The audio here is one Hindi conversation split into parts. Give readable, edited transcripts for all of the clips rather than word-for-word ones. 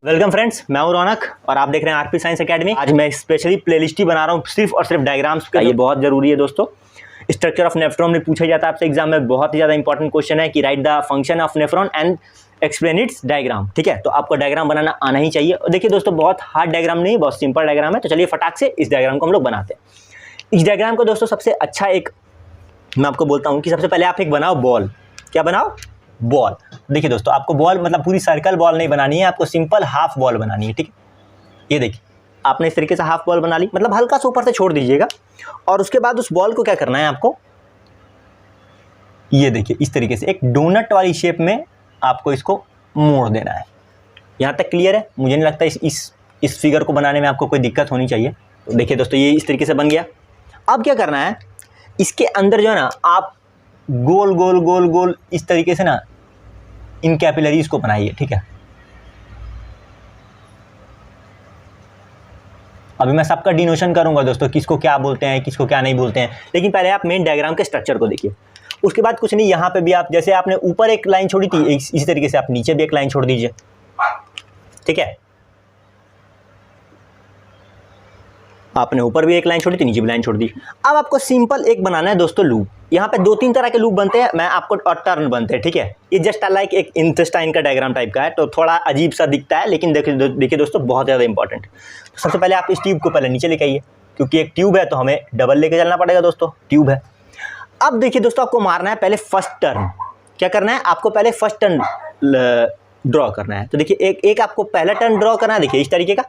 वेलकम फ्रेंड्स, मैं हूं रौनक और आप देख रहे हैं आरपी साइंस एकेडमी। आज मैं स्पेशली प्लेलिस्ट ही बना रहा हूं सिर्फ और सिर्फ डायग्राम्स का। ये बहुत जरूरी है दोस्तों। स्ट्रक्चर ऑफ नेफ्रॉन में पूछा जाता है आपसे एग्जाम में, बहुत ही ज्यादा इंपॉर्टेंट क्वेश्चन है कि right the function of nephron and explain it's diagram. ठीक है, तो आपको डायग्राम बनाना आना ही चाहिए। और देखिए दोस्तों, बहुत हार्ड डायग्राम नहीं, बहुत सिंपल डायग्राम है। तो चलिए फटाक से इस डायग्राम को हम लोग बनाते हैं। इस डायग्राम को दोस्तों सबसे अच्छा एक मैं आपको बोलता हूँ कि सबसे पहले आप एक बनाओ बॉल। क्या बनाओ? बॉल। देखिए दोस्तों, आपको बॉल मतलब पूरी सर्कल बॉल नहीं बनानी है, आपको सिंपल हाफ बॉल बनानी है। ठीक है, ये देखिए आपने इस तरीके से हाफ बॉल बना ली, मतलब हल्का सा ऊपर से छोड़ दीजिएगा। और उसके बाद उस बॉल को क्या करना है आपको, ये देखिए इस तरीके से एक डोनट वाली शेप में आपको इसको मोड़ देना है। यहाँ तक क्लियर है? मुझे नहीं लगता इस फिगर को बनाने में आपको कोई दिक्कत होनी चाहिए। तो देखिए दोस्तों, ये इस तरीके से बन गया। अब क्या करना है, इसके अंदर जो है ना, आप गोल गोल गोल गोल इस तरीके से ना इन कैपिलरीज को बनाइए। ठीक है, अभी मैं सबका डिनोशन करूंगा दोस्तों, किसको क्या बोलते हैं, किसको क्या नहीं बोलते हैं। लेकिन पहले आप मेन डायग्राम के स्ट्रक्चर को देखिए। उसके बाद कुछ नहीं, यहाँ पे भी आप जैसे आपने ऊपर एक लाइन छोड़ी थी, इसी तरीके से आप नीचे भी एक लाइन छोड़ दीजिए। ठीक है, आपने ऊपर भी एक लाइन छोड़ी थी, नीचे भी लाइन छोड़ दी। अब आपको सिंपल एक बनाना है दोस्तों लूप। यहाँ पे 2-3 तरह के लूप बनते हैं, मैं आपको और टर्न बनते हैं। ठीक है, ये जस्ट लाइक एक इंटेस्टाइन का डायग्राम टाइप का है, तो थोड़ा अजीब सा दिखता है, लेकिन देखिए दोस्तों बहुत ज़्यादा इंपॉर्टेंट। तो सबसे पहले आप इस ट्यूब को पहले नीचे लेके आइए, क्योंकि एक ट्यूब है तो हमें डबल लेके चलना पड़ेगा दोस्तों, ट्यूब है। अब देखिए दोस्तों, आपको मारना है पहले फर्स्ट टर्न। क्या करना है आपको, पहले फर्स्ट टर्न ड्रॉ करना है। तो देखिए एक आपको पहला टर्न ड्रॉ करना है, देखिए इस तरीके का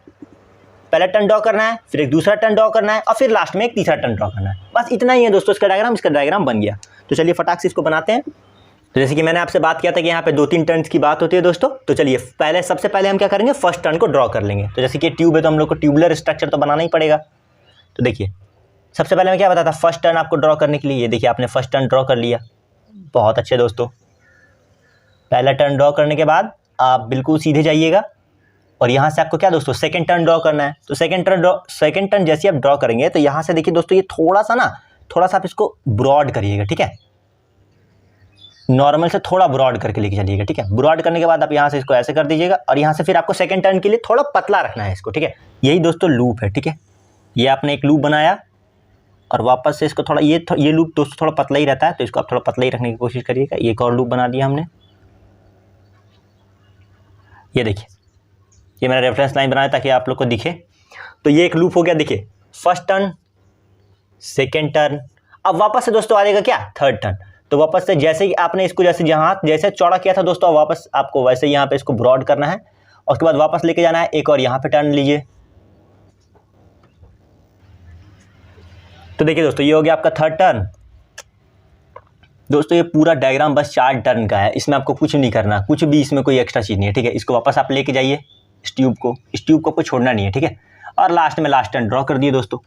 पहला टर्न ड्रॉ करना है, फिर एक दूसरा टर्न ड्रॉ करना है, और फिर लास्ट में एक तीसरा टर्न ड्रॉ करना है। बस इतना ही है दोस्तों इसका डायग्राम बन गया। तो चलिए फटाक से इसको बनाते हैं। तो जैसे कि मैंने आपसे बात किया था कि यहाँ पे 2-3 टर्न्स की बात होती है दोस्तों। तो चलिए सबसे पहले हम क्या करेंगे, फर्स्ट टर्न को ड्रॉ कर लेंगे। तो जैसे कि ट्यूब है तो हम लोग को ट्यूबुलर स्ट्रक्चर तो बनाना ही पड़ेगा। तो देखिए सबसे पहले मैं क्या बताता, फर्स्ट टर्न आपको ड्रॉ करने के लिए, ये देखिए आपने फर्स्ट टर्न ड्रॉ कर लिया। बहुत अच्छे दोस्तों, पहला टर्न ड्रॉ करने के बाद आप बिल्कुल सीधे जाइएगा और यहाँ से आपको क्या दोस्तों सेकंड टर्न ड्रॉ करना है। तो सेकंड टर्न जैसे आप ड्रॉ करेंगे तो यहाँ से देखिए दोस्तों, ये थोड़ा सा आप इसको ब्रॉड करिएगा। ठीक है, नॉर्मल से थोड़ा ब्रॉड करके लेके चलिएगा। ठीक है, ब्रॉड करने के बाद आप यहाँ से इसको ऐसे कर दीजिएगा, और यहाँ से फिर आपको सेकंड टर्न के लिए थोड़ा पतला रखना है इसको। ठीक है, यही दोस्तों लूप है। ठीक है, ये आपने एक लूप बनाया और वापस से इसको थोड़ा ये लूप दोस्तों थोड़ा पतला ही रहता है, तो इसको आप थोड़ा पतला ही रखने की कोशिश करिएगा। एक और लूप बना दिया हमने, ये देखिए ये मैंने रेफरेंस लाइन बनाया ताकि आप लोग को दिखे। तो ये एक लूप हो गया। देखिए फर्स्ट टर्न, सेकेंड टर्न, अब वापस से दोस्तों आ जाएगा क्या, थर्ड टर्न। तो वापस से जैसे ही आपने इसको जैसे चौड़ा किया था दोस्तों, वापस आपको वैसे यहाँ पे इसको ब्रॉड करना है, और उसके बाद वापस लेके जाना है एक और यहाँ पे टर्न लीजिए। तो देखिए दोस्तों, ये हो गया आपका थर्ड टर्न। दोस्तों ये पूरा डायग्राम बस 4 टर्न का है, इसमें आपको कुछ नहीं करना, कुछ भी इसमें कोई एक्स्ट्रा चीज़ नहीं है। ठीक है, इसको वापस आप लेके जाइए, इस ट्यूब को कोई छोड़ना नहीं है। ठीक है, और लास्ट में लास्ट टर्न ड्रॉ कर दिए दोस्तों,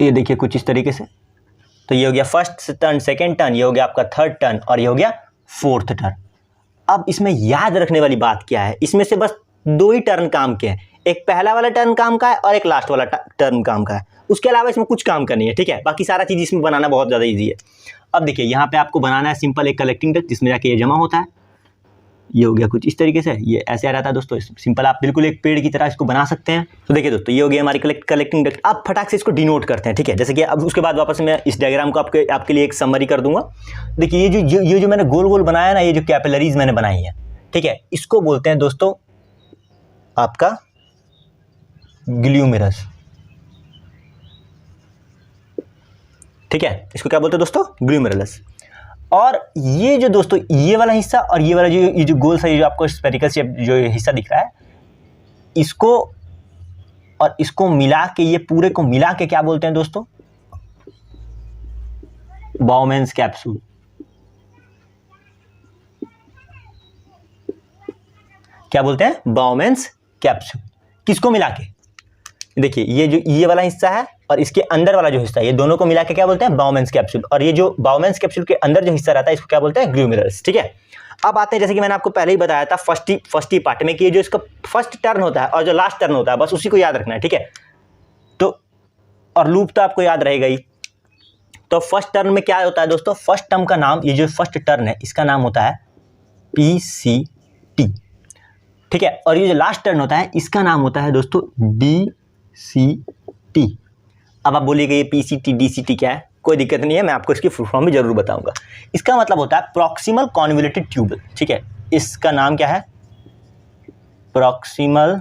ये देखिए कुछ इस तरीके से। तो ये हो गया फर्स्ट टर्न, सेकेंड टर्न, ये हो गया आपका थर्ड टर्न, और ये हो गया फोर्थ टर्न। अब इसमें याद रखने वाली बात क्या है, इसमें से बस 2 ही टर्न काम के हैं, एक पहला वाला टर्न काम का है और एक लास्ट वाला टर्न काम का है। उसके अलावा इसमें कुछ काम का नहीं है। ठीक है, बाकी सारा चीज़ इसमें बनाना बहुत ज़्यादा ईजी है। अब देखिए यहाँ पे आपको बनाना है सिंपल एक कलेक्टिंग डक्ट, जिसमें जाके ये जमा होता है। ये हो गया कुछ इस तरीके से, ये ऐसे आ रहा था दोस्तों। सिंपल आप बिल्कुल एक पेड़ की तरह इसको बना सकते हैं। तो देखिए दोस्तों, ये हो गया हमारी कलेक्टिंग डक्ट। अब फटाक से इसको डिनोट करते हैं। ठीक है, जैसे कि अब उसके बाद वापस मैं इस डायग्राम को आपके लिए एक समरी कर दूंगा। देखिए ये जो मैंने गोल गोल बनाया ना, ये जो कैपिलरीज मैंने बनाई है, ठीक है, इसको बोलते हैं दोस्तों आपका ग्लूमेरस। ठीक है, इसको क्या बोलते हैं दोस्तों, ग्लूमेरुलस। और ये जो दोस्तों ये वाला हिस्सा और ये वाला जो गोल सा, ये जो आपको स्फेरिकल शेप जो हिस्सा दिख रहा है, इसको और इसको मिला के, ये पूरे को मिला के क्या बोलते हैं दोस्तों, बाउमेन्स कैप्सूल। क्या बोलते हैं, बाउमेन्स कैप्सूल। किसको मिला के, देखिए ये वाला हिस्सा है और इसके अंदर वाला जो हिस्सा है, ये दोनों को मिला के क्या बोलते हैं, बाउमेन्स कैप्सूल। और ये जो बाउमेन्स कैप्सूल के अंदर जो हिस्सा रहता है, इसको क्या बोलते हैं, ग्लूमेरुलस। ठीक है, अब आते हैं, जैसे कि मैंने आपको पहले ही बताया था फर्स्ट ही पार्ट में, कि ये जो इसका फर्स्ट टर्न होता है और जो लास्ट टर्न होता है, बस उसी को याद रखना है। ठीक है, तो और लूप तो आपको याद रहेगा ही। तो फर्स्ट टर्न में क्या होता है दोस्तों, फर्स्ट टर्म का नाम, ये जो फर्स्ट टर्न है इसका नाम होता है PC ठीक है। और ये जो लास्ट टर्न होता है इसका नाम होता है दोस्तों DCT। अब आप बोलिएगा ये PCT DCT क्या है, कोई दिक्कत नहीं है, मैं आपको इसकी फुल फॉर्म भी जरूर बताऊंगा। इसका मतलब होता है प्रॉक्सिमल कॉन्वोल्यूटेड ट्यूबल, ठीक है। इसका नाम क्या है, प्रॉक्सिमल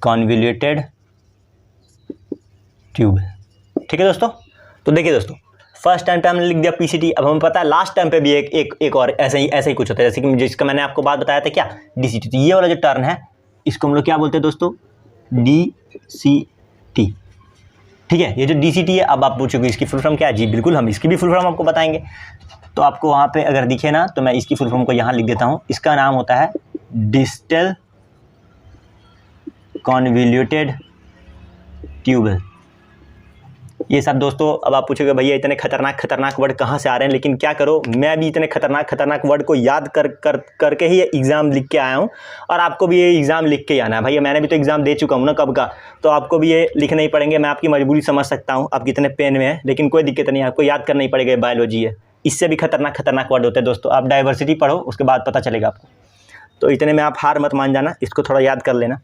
कॉन्वोल्यूटेड ट्यूबल, ठीक है दोस्तों। तो देखिए दोस्तों, फर्स्ट टाइम पे हमने लिख दिया PCT, अब हमें पता है लास्ट टाइम पे भी एक और ऐसा ही कुछ होता है, जैसे कि जिसका मैंने आपको बात बताया था क्या, DCT। तो ये वाला जो टर्न है इसको हम लोग क्या बोलते हैं दोस्तों, DCT, ठीक है। ये जो DCT है, अब आप पूछोगे इसकी फुल फॉर्म क्या है, जी बिल्कुल हम इसकी भी फुल फॉर्म आपको बताएंगे। तो आपको वहाँ पे अगर दिखे ना तो मैं इसकी फुल फॉर्म को यहाँ लिख देता हूँ। इसका नाम होता है डिस्टल कॉन्वोल्यूटेड ट्यूबल। ये सब दोस्तों, अब आप पूछोगे भैया इतने खतरनाक वर्ड कहाँ से आ रहे हैं, लेकिन क्या करो, मैं भी इतने खतरनाक वर्ड को याद करके ही ये एग्ज़ाम लिख के आया हूँ, और आपको भी ये एग्ज़ाम लिख के ही आना है। भैया मैंने भी तो एग्ज़ाम दे चुका हूँ ना कब का, तो आपको भी ये लिखने ही पड़ेंगे। मैं आपकी मजबूरी समझ सकता हूँ, आप कितने पेन में है, लेकिन कोई दिक्कत नहीं है, आपको याद करना ही पड़ेगा। बायोलॉजी है, इससे भी खतरनाक वर्ड होते हैं दोस्तों। आप डाइवर्सिटी पढ़ो, उसके बाद पता चलेगा आपको। तो इतने में आप हार मत मान जाना, इसको थोड़ा याद कर लेना।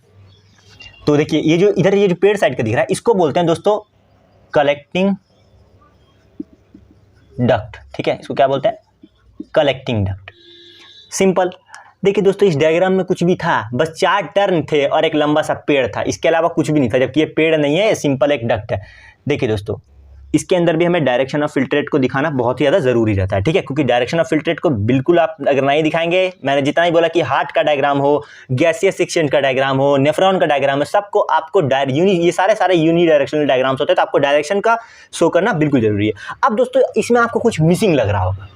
तो देखिए ये जो इधर ये जो पेड़ साइड का दिख रहा है, इसको बोलते हैं दोस्तों कलेक्टिंग डक्ट, ठीक है। इसको क्या बोलते हैं, कलेक्टिंग डक्ट। सिंपल। देखिए दोस्तों, इस डायग्राम में कुछ भी था, बस 4 टर्न थे और एक लंबा सा पेड़ था, इसके अलावा कुछ भी नहीं था। जबकि ये पेड़ नहीं है, ये सिंपल एक डक्ट है। देखिए दोस्तों, इसके अंदर भी हमें डायरेक्शन ऑफ फिल्ट्रेट को दिखाना बहुत ही ज़्यादा ज़रूरी रहता है, ठीक है। क्योंकि डायरेक्शन ऑफ फिल्ट्रेट को बिल्कुल आप अगर नहीं दिखाएंगे, मैंने जितना ही बोला कि हार्ट का डायग्राम हो, गैसियस सेक्शन का डायग्राम हो, नेफ्रॉन का डायग्राम है, सबको आपको ये सारे यूनि डायरेक्शनल डायग्राम्स होते हैं, तो आपको डायरेक्शन का शो करना बिल्कुल ज़रूरी है। अब दोस्तों इसमें आपको कुछ मिसिंग लग रहा होगा,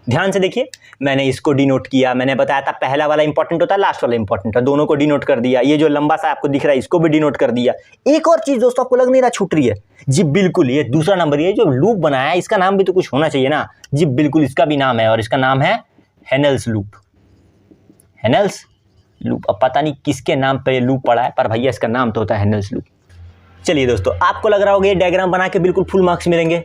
ध्यान से देखिए। मैंने इसको डिनोट किया, मैंने बताया था पहला वाला इंपॉर्टेंट होता है, लास्ट वाला इंपॉर्टेंट है, दोनों को डिनोट कर दिया। ये जो लंबा सा आपको दिख रहा है इसको भी डिनोट कर दिया। एक और चीज दोस्तों आपको लग नहीं रहा छूट रही है, जी बिल्कुल, ये दूसरा नंबर, ये जो लूप बनाया है इसका नाम भी तो कुछ होना चाहिए ना, जी बिल्कुल इसका भी नाम है, और इसका नाम है हेनेल्स लूप। हेनेल्स लूप, अब पता नहीं किसके नाम पे लूप पड़ा है, पर भैया इसका नाम तो होता है हेनेल्स लूप। चलिए दोस्तों, आपको लग रहा होगा ये डायग्राम बना के बिल्कुल फुल मार्क्स मिलेंगे,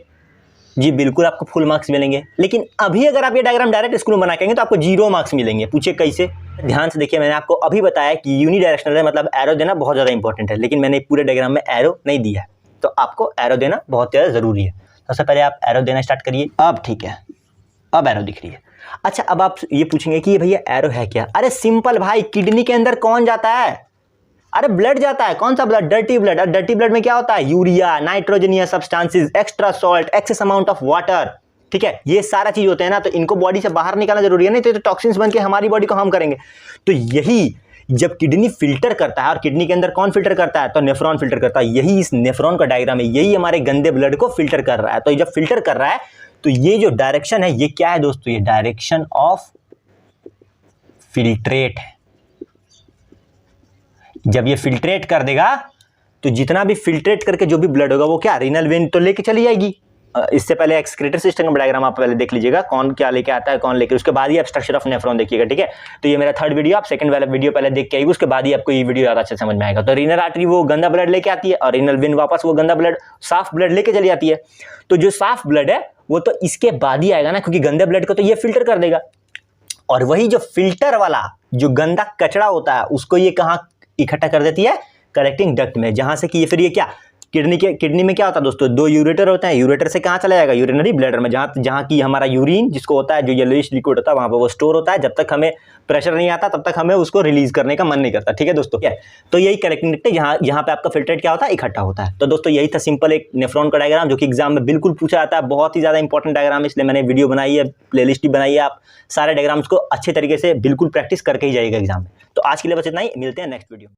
जी बिल्कुल आपको फुल मार्क्स मिलेंगे। लेकिन अभी अगर आप ये डायग्राम डायरेक्ट स्कूल में बना के तो आपको 0 मार्क्स मिलेंगे। पूछे कैसे, ध्यान से देखिए। मैंने आपको अभी बताया कि यूनि डायरेक्शनल है, मतलब एरो देना बहुत ज़्यादा इंपॉर्टेंट है, लेकिन मैंने पूरे डायग्राम में एरो नहीं दिया है, तो आपको एरो देना बहुत ज़्यादा ज़रूरी है। सबसे पहले आप एरो देना स्टार्ट करिए। अब ठीक है, अब एरो दिख रही है। अच्छा, अब आप ये पूछेंगे कि भैया एरो है क्या। अरे सिंपल भाई, किडनी के अंदर कौन जाता है, अरे ब्लड जाता है। कौन सा ब्लड, डर्टी ब्लड। और डर्टी ब्लड में क्या होता है, urea, nitrogenous substances, extra salt, excess amount of water, ठीक है। ये सारा चीज होते हैं ना, तो इनको बॉडी से बाहर निकालना जरूरी है, नहीं तो ये तो टॉक्सिन्स बन के हमारी बॉडी को हार्म करेंगे। तो यही जब किडनी फिल्टर करता है, और किडनी के अंदर कौन फिल्टर करता है, तो नेफ्रॉन फिल्टर करता है। यही इस नेफ्रॉन का डायग्राम है, यही हमारे गंदे ब्लड को फिल्टर कर रहा है। तो जब फिल्टर कर रहा है तो ये जो डायरेक्शन है ये क्या है दोस्तों, ये डायरेक्शन ऑफ फिल्ट्रेट है। जब ये फिल्ट्रेट कर देगा तो जितना भी फिल्ट्रेट करके जो भी ब्लड होगा वो क्या, रीनल वेन तो लेके चली जाएगी। इससे पहले एक्सक्रीटर सिस्टम का डायग्राम आप पहले देख लीजिएगा, कौन क्या लेके आता है, कौन लेके, उसके बाद ही आप स्ट्रक्चर ऑफ नेफ्रॉन देखिएगा, ठीक है। तो ये मेरा थर्ड वीडियो, आप सेकंड वाला वीडियो पहले देख के आइए, उसके बाद ही आपको ये वीडियो ज़्यादा अच्छे समझ में आएगा। तो रीनल आर्टरी वो गंदा ब्लड लेके आती है, और रीनल वेन वापस वो गंदा ब्लड, साफ ब्लड लेके चली जाती है। तो जो साफ ब्लड है वो तो इसके बाद ही आएगा ना, क्योंकि गंदे ब्लड को तो ये फिल्टर कर देगा। और वही जो फिल्टर वाला जो गंदा कचरा होता है उसको ये कहाँ इकट्ठा कर देती है, कलेक्टिंग डक्ट में, जहां से कि ये फिर ये क्या, किडनी में क्या होता है दोस्तों, 2 यूरेटर होते हैं। यूरेटर से कहाँ चला जाएगा, यूरिनरी ब्लैडर में, जहाँ की हमारा यूरिन जिसको होता है, जो येलोइश लिक्विड होता है वहाँ पर वो स्टोर होता है। जब तक हमें प्रेशर नहीं आता तब तक हमें उसको रिलीज करने का मन नहीं करता, ठीक है दोस्तों। क्या तो यही कलेक्टिंग डक्ट है, जहाँ पे आपका फिल्ट्रेट क्या होता है, इकट्ठा होता है। तो दोस्तों यही था सिंपल एक नेफ्रॉन का डायग्राम, जो कि एग्जाम में बिल्कुल पूछा जाता है, बहुत ही ज़्यादा इंपॉर्टेंट डायग्राम है, इसलिए मैंने वीडियो बनाई है, प्लेलिस्ट भी बनाई है। आप सारे डायग्राम्स को अच्छे तरीके से बिल्कुल प्रैक्टिस करके ही जाइएगा एग्जाम में। तो आज के लिए बस इतना ही, मिलते हैं नेक्स्ट वीडियो।